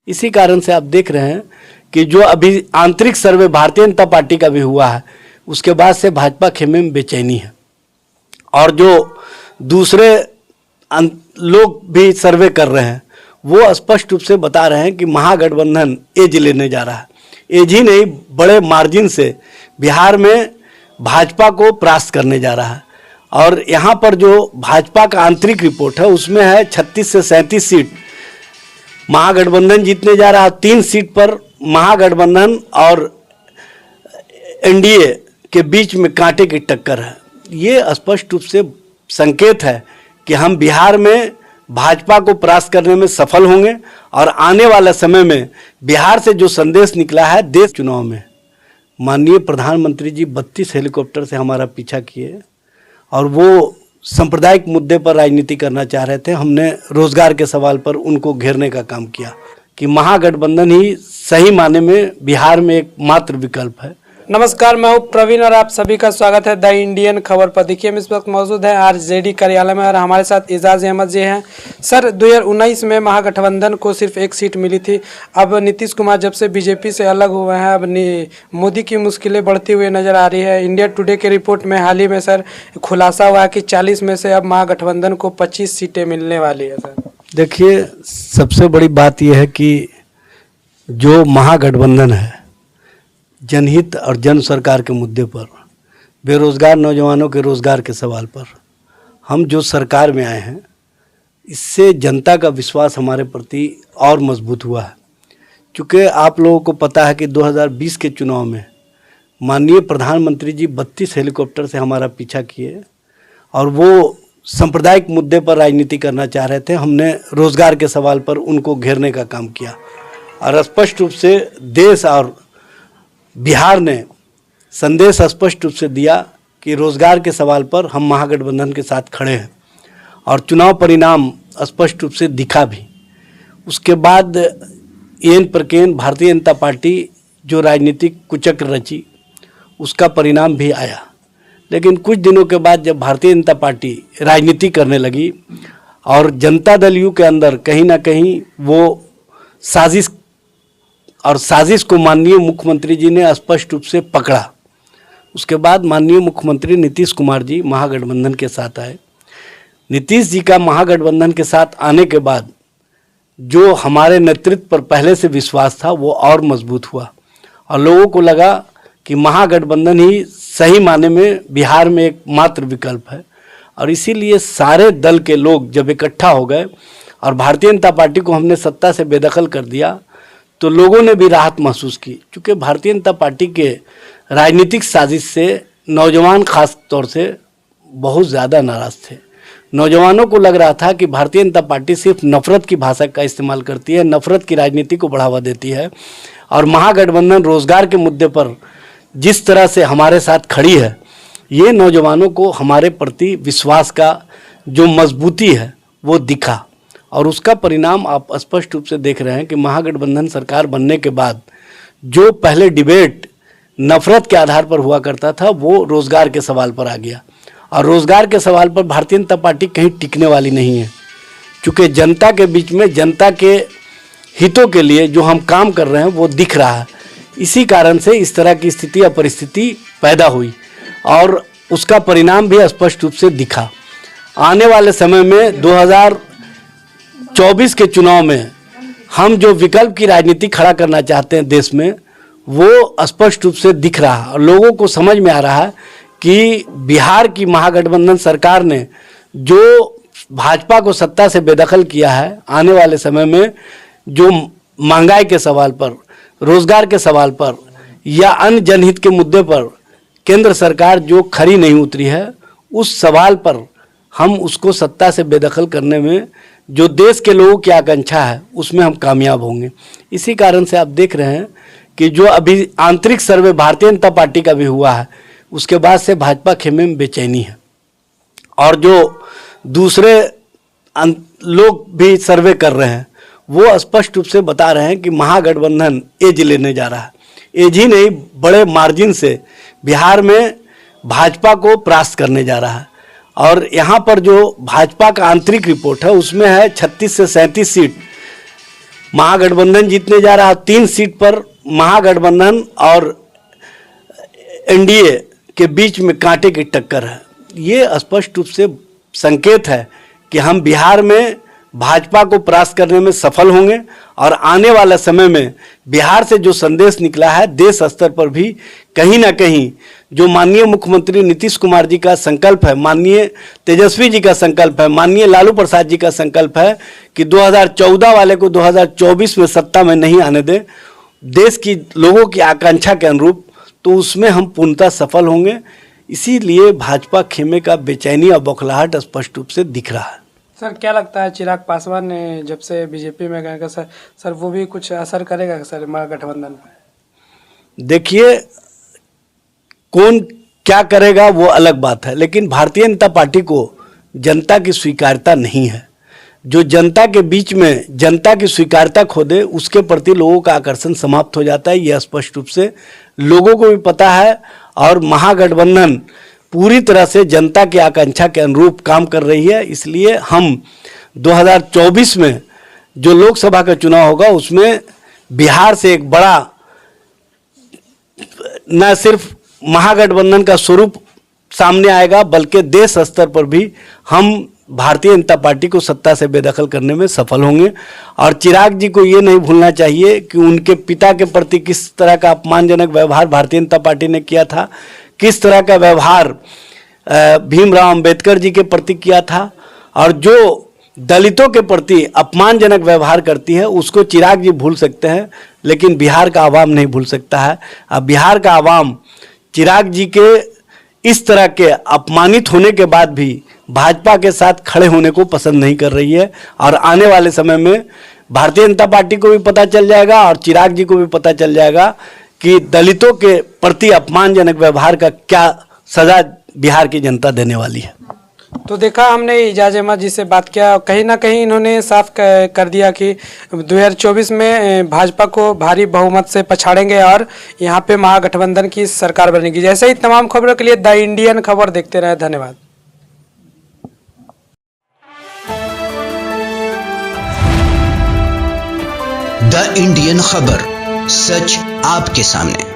इसी कारण से आप देख रहे हैं कि जो अभी आंतरिक सर्वे भारतीय जनता पार्टी का भी हुआ है, उसके बाद से भाजपा खेमे में बेचैनी है। और जो दूसरे लोग भी सर्वे कर रहे हैं वो स्पष्ट रूप से बता रहे हैं कि महागठबंधन एज लेने जा रहा है। एज ही नहीं, बड़े मार्जिन से बिहार में भाजपा को परास्त करने जा रहा है। और यहाँ पर जो भाजपा का आंतरिक रिपोर्ट है उसमें है 36 से 37 सीट महागठबंधन जीतने जा रहा है। 3 सीट पर महागठबंधन और एनडीए के बीच में कांटे की टक्कर है। ये स्पष्ट रूप से संकेत है कि हम बिहार में भाजपा को परास्त करने में सफल होंगे। और आने वाले समय में बिहार से जो संदेश निकला है देश चुनाव में, माननीय प्रधानमंत्री जी 32 हेलीकॉप्टर से हमारा पीछा किए और वो सांप्रदायिक मुद्दे पर राजनीति करना चाह रहे थे। हमने रोजगार के सवाल पर उनको घेरने का काम किया कि महागठबंधन ही सही माने में बिहार में एक मात्र विकल्प है। नमस्कार, मैं हूं प्रवीण और आप सभी का स्वागत है द इंडियन खबर पर। देखिए, हम इस वक्त मौजूद हैं आरजेडी कार्यालय में और हमारे साथ एजाज अहमद जी हैं। सर, 2019 में महागठबंधन को सिर्फ 1 सीट मिली थी। अब नीतीश कुमार जब से बीजेपी से अलग हुए हैं, अब मोदी की मुश्किलें बढ़ती हुई नजर आ रही है। इंडिया टुडे के रिपोर्ट में हाल ही में सर खुलासा हुआ कि 40 में से अब महागठबंधन को 25 सीटें मिलने वाली है। सर देखिए, सबसे बड़ी बात यह है कि जो महागठबंधन है जनहित और जन सरकार के मुद्दे पर, बेरोजगार नौजवानों के रोजगार के सवाल पर हम जो सरकार में आए हैं, इससे जनता का विश्वास हमारे प्रति और मजबूत हुआ है। चूँकि आप लोगों को पता है कि 2020 के चुनाव में माननीय प्रधानमंत्री जी 32 हेलीकॉप्टर से हमारा पीछा किए और वो सांप्रदायिक मुद्दे पर राजनीति करना चाह रहे थे। हमने रोजगार के सवाल पर उनको घेरने का काम किया और स्पष्ट रूप से देश और बिहार ने संदेश स्पष्ट रूप से दिया कि रोजगार के सवाल पर हम महागठबंधन के साथ खड़े हैं और चुनाव परिणाम स्पष्ट रूप से दिखा भी। उसके बाद एन प्रकेन भारतीय जनता पार्टी जो राजनीतिक कुचक्र रची उसका परिणाम भी आया। लेकिन कुछ दिनों के बाद जब भारतीय जनता पार्टी राजनीति करने लगी और जनता दल यू के अंदर कहीं ना कहीं वो साजिश को माननीय मुख्यमंत्री जी ने स्पष्ट रूप से पकड़ा। उसके बाद माननीय मुख्यमंत्री नीतीश कुमार जी महागठबंधन के साथ आए। नीतीश जी का महागठबंधन के साथ आने के बाद जो हमारे नेतृत्व पर पहले से विश्वास था वो और मजबूत हुआ और लोगों को लगा कि महागठबंधन ही सही माने में बिहार में एक मात्र विकल्प है। और इसीलिए सारे दल के लोग जब इकट्ठा हो गए और भारतीय जनता पार्टी को हमने सत्ता से बेदखल कर दिया तो लोगों ने भी राहत महसूस की। क्योंकि भारतीय जनता पार्टी के राजनीतिक साजिश से नौजवान खास तौर से बहुत ज़्यादा नाराज़ थे। नौजवानों को लग रहा था कि भारतीय जनता पार्टी सिर्फ नफरत की भाषा का इस्तेमाल करती है, नफरत की राजनीति को बढ़ावा देती है। और महागठबंधन रोजगार के मुद्दे पर जिस तरह से हमारे साथ खड़ी है, ये नौजवानों को हमारे प्रति विश्वास का जो मजबूती है वो दिखा। और उसका परिणाम आप स्पष्ट रूप से देख रहे हैं कि महागठबंधन सरकार बनने के बाद जो पहले डिबेट नफरत के आधार पर हुआ करता था वो रोजगार के सवाल पर आ गया। और रोजगार के सवाल पर भारतीय जनता पार्टी कहीं टिकने वाली नहीं है। क्योंकि जनता के बीच में जनता के हितों के लिए जो हम काम कर रहे हैं वो दिख रहा है। इसी कारण से इस तरह की स्थिति या परिस्थिति पैदा हुई और उसका परिणाम भी स्पष्ट रूप से दिखा। आने वाले समय में 2024 के चुनाव में हम जो विकल्प की राजनीति खड़ा करना चाहते हैं देश में, वो स्पष्ट रूप से दिख रहा है और लोगों को समझ में आ रहा है कि बिहार की महागठबंधन सरकार ने जो भाजपा को सत्ता से बेदखल किया है, आने वाले समय में जो महंगाई के सवाल पर, रोजगार के सवाल पर या अन्य जनहित के मुद्दे पर केंद्र सरकार जो खरी नहीं उतरी है, उस सवाल पर हम उसको सत्ता से बेदखल करने में जो देश के लोगों की आकांक्षा है उसमें हम कामयाब होंगे। इसी कारण से आप देख रहे हैं कि जो अभी आंतरिक सर्वे भारतीय जनता पार्टी का भी हुआ है, उसके बाद से भाजपा खेमे में बेचैनी है। और जो दूसरे लोग भी सर्वे कर रहे हैं वो स्पष्ट रूप से बता रहे हैं कि महागठबंधन एज लेने जा रहा है। एज ही नहीं, बड़े मार्जिन से बिहार में भाजपा को परास्त करने जा रहा है। और यहाँ पर जो भाजपा का आंतरिक रिपोर्ट है उसमें है 36 से 37 सीट महागठबंधन जीतने जा रहा है। 3 सीट पर महागठबंधन और एनडीए के बीच में कांटे की टक्कर है। ये स्पष्ट रूप से संकेत है कि हम बिहार में भाजपा को परास्त करने में सफल होंगे और आने वाला समय में बिहार से जो संदेश निकला है देश स्तर पर भी कहीं ना कहीं जो माननीय मुख्यमंत्री नीतीश कुमार जी का संकल्प है, माननीय तेजस्वी जी का संकल्प है, माननीय लालू प्रसाद जी का संकल्प है कि 2014 वाले को 2024 में सत्ता में नहीं आने दें, देश की लोगों की आकांक्षा के अनुरूप, तो उसमें हम पूर्णतः सफल होंगे। इसीलिए भाजपा खेमे का बेचैनी और बौखलाहट स्पष्ट रूप से दिख रहा है। सर क्या लगता है चिराग पासवान ने जब से बीजेपी में गए सर वो भी कुछ असर करेगा सर महागठबंधन पे? देखिए, कौन क्या करेगा वो अलग बात है, लेकिन भारतीय जनता पार्टी को जनता की स्वीकार्यता नहीं है। जो जनता के बीच में जनता की स्वीकार्यता खो दे उसके प्रति लोगों का आकर्षण समाप्त हो जाता है। यह स्पष्ट रूप से लोगों को भी पता है और महागठबंधन पूरी तरह से जनता की आकांक्षा के अनुरूप काम कर रही है। इसलिए हम 2024 में जो लोकसभा का चुनाव होगा उसमें बिहार से एक बड़ा न सिर्फ महागठबंधन का स्वरूप सामने आएगा बल्कि देश स्तर पर भी हम भारतीय जनता पार्टी को सत्ता से बेदखल करने में सफल होंगे। और चिराग जी को ये नहीं भूलना चाहिए कि उनके पिता के प्रति किस तरह का अपमानजनक व्यवहार भारतीय जनता पार्टी ने किया था, किस तरह का व्यवहार भीमराव अंबेडकर जी के प्रति किया था, और जो दलितों के प्रति अपमानजनक व्यवहार करती है उसको चिराग जी भूल सकते हैं लेकिन बिहार का आवाम नहीं भूल सकता है। अब बिहार का आवाम चिराग जी के इस तरह के अपमानित होने के बाद भी भाजपा के साथ खड़े होने को पसंद नहीं कर रही है। और आने वाले समय में भारतीय जनता पार्टी को भी पता चल जाएगा और चिराग जी को भी पता चल जाएगा कि दलितों के प्रति अपमानजनक व्यवहार का क्या सजा बिहार की जनता देने वाली है। तो देखा हमने इजाज अहमद जी से बात किया, कहीं ना कहीं इन्होंने साफ कर दिया कि 2024 में भाजपा को भारी बहुमत से पछाड़ेंगे और यहां पे महागठबंधन की सरकार बनेगी। जैसे ही तमाम खबरों के लिए द इंडियन खबर देखते रहे। धन्यवाद। द इंडियन खबर, सच आपके सामने।